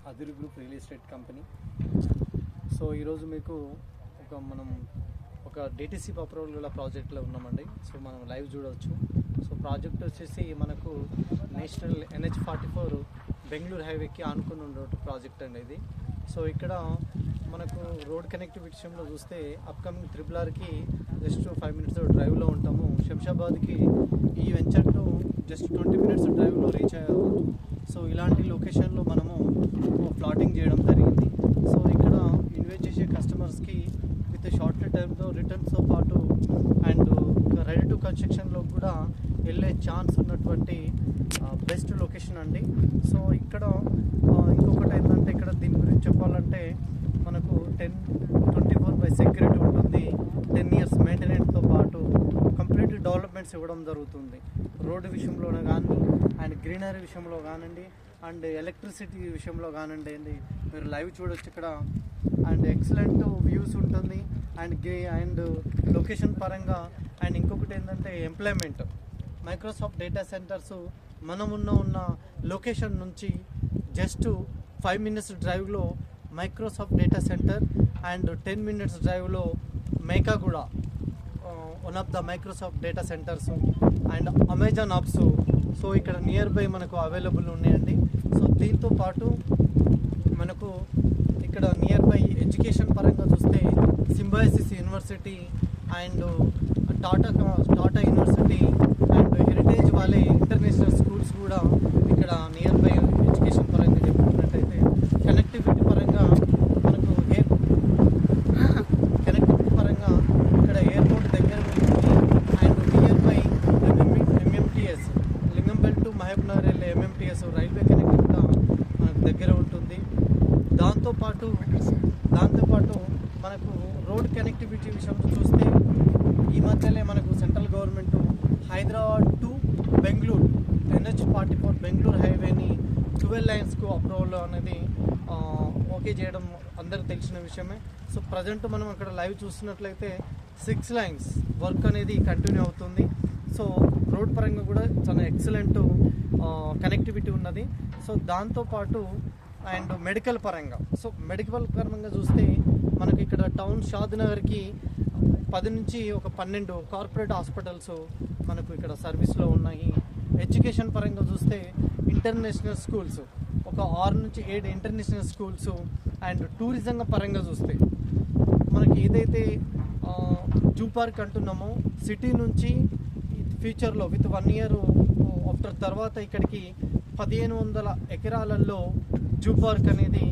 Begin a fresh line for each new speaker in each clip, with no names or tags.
అదిరి group real estate company. So ఈరోజు మీకు మనం ఒక డిటిసి అప్రూవల్ గల ప్రాజెక్ట్లో ఉన్నామండి. సో మనం లైవ్ చూడవచ్చు. సో ప్రాజెక్ట్ వచ్చేసి మనకు నేషనల్ NH-44 బెంగళూరు హైవేకి ఆనుకుని ఉన్న ప్రాజెక్ట్ అండి ఇది. సో ఇక్కడ మనకు రోడ్ కనెక్టివిటీ విషయంలో చూస్తే అప్కమింగ్ RRRకి జస్ట్ 5 minutes డ్రైవ్లో ఉంటాము. శంషాబాద్కి ఈ వెంచర్లో జస్ట్ 20 minutes డ్రైవ్లో రీచ్ అయ్యాము. సో ఇలాంటి లొకేషన్లో మనము ప్లాటింగ్ చేయడం జరిగింది. సో ఇక్కడ ఇన్వెస్ట్ చేసే కస్టమర్స్కి విత్ షార్ట్ టైంతో రిటర్న్స్తో పాటు అండ్ రెడీ టు కన్స్ట్రక్షన్లో కూడా వెళ్ళే ఛాన్స్ ఉన్నటువంటి బెస్ట్ లొకేషన్ అండి. సో ఇక్కడ ఇంకొకటి ఏంటంటే ఇక్కడ దీని గురించి చెప్పాలంటే మనకు 24/7 సెక్యూరిటీ ఉంటుంది. 10 years మెయింటెనెన్స్తో పాటు కంప్లీట్ డెవలప్మెంట్స్ ఇవ్వడం జరుగుతుంది. రోడ్డు విషయంలోనే కానీ అండ్ గ్రీనరీ విషయంలో కానివ్వండి అండ్ ఎలక్ట్రిసిటీ విషయంలో కానివ్వండి మీరు లైవ్ చూడొచ్చు ఇక్కడ. అండ్ ఎక్సలెంట్ వ్యూస్ ఉంటుంది అండ్ లొకేషన్ పరంగా. అండ్ ఇంకొకటి ఏంటంటే ఎంప్లాయ్మెంట్, మైక్రోసాఫ్ట్ డేటా సెంటర్స్ మనం ఉన్న లొకేషన్ నుంచి జస్ట్ 5 minutes డ్రైవ్లో Microsoft data centre and 10 minutes డ్రైవ్లో మేకా కూడా one of the Microsoft data centres and Amazon hubs so ఇక్కడ నియర్ బై మనకు అవైలబుల్ ఉన్నాయండి. సో దీంతో పాటు మనకు ఇక్కడ నియర్ బై ఎడ్యుకేషన్ పరంగా చూస్తే Symbiosis university and Tata university and heritage వాళ్ళే ఇంటర్నేషనల్ స్కూల్స్ కూడా ఇక్కడ నియర్ బై ఎడ్యుకేషన్ పరంగా చెప్పుకున్నట్టయితే కనెక్టివిటీ పరంగా మనకు ఇక్కడ ఎయిర్పోర్ట్ దగ్గర ఉంటుంది. And near by MMTS Lingampally to Mahabubnagar వెళ్ళే MMTS రైల్వే కనెక్ట్ కూడా మనకు దగ్గర ఉంటుంది. దాంతోపాటు మనకు రోడ్ కనెక్టివిటీ విషయంలో చూస్తే ఈ మధ్యలో మనకు central government Hyderabad to Bengaluru NH-44 Bengaluru హైవేని 12 lanesకు అప్రూవల్ అనేది ఓకే చేయడం అందరికి తెలిసిన విషయమే. సో ప్రజెంట్ మనం అక్కడ లైవ్ చూస్తున్నట్లయితే 6 lanes వర్క్ అనేది కంటిన్యూ అవుతుంది. సో రోడ్ పరంగా కూడా చాలా ఎక్సలెంట్ కనెక్టివిటీ ఉన్నది. సో దాంతోపాటు అండ్ మెడికల్ పరంగా చూస్తే మనకి ఇక్కడ టౌన్ షాద్నగర్కి 10 నుంచి 12 కార్పొరేట్ హాస్పిటల్స్ మనకు ఇక్కడ సర్వీస్లో ఉన్నాయి. ఎడ్యుకేషన్ పరంగా చూస్తే ఇంటర్నేషనల్ స్కూల్స్ ఒక 6 నుంచి 7 ఇంటర్నేషనల్ స్కూల్స్. అండ్ టూరిజం పరంగా చూస్తే మనకి ఏదైతే జూ పార్క్ అంటున్నామో సిటీ నుంచి ఫ్యూచర్లో విత్ 1 year ఆఫ్టర్ తర్వాత ఇక్కడికి 1500 ఎకరాలలో జూ పార్క్ అనేది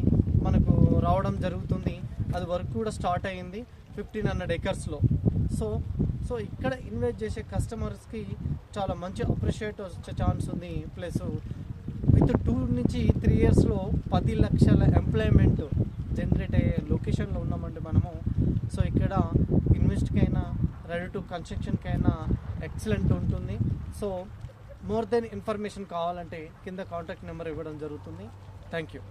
మనకు రావడం జరుగుతుంది. అది వర్క్ కూడా స్టార్ట్ అయ్యింది 1500 acresలో. సో ఇక్కడ ఇన్వెస్ట్ చేసే కస్టమర్స్కి చాలా మంచి అప్రిషియేట్ వచ్చే ఛాన్స్ ఉంది. ప్లస్ విత్ 2 నుంచి 3 yearsలో 10 లక్షల ఎంప్లాయ్మెంట్ జనరేట్ అయ్యే లొకేషన్లో ఉన్నామండి మనము. సో ఇక్కడ ఇన్వెస్ట్కైనా రెడీ టు కన్స్ట్రక్షన్కైనా ఎక్సలెంట్ ఉంటుంది. సో మోర్ దెన్ ఇన్ఫర్మేషన్ కావాలంటే కింద కాంటాక్ట్ నెంబర్ ఇవ్వడం జరుగుతుంది. Thank you.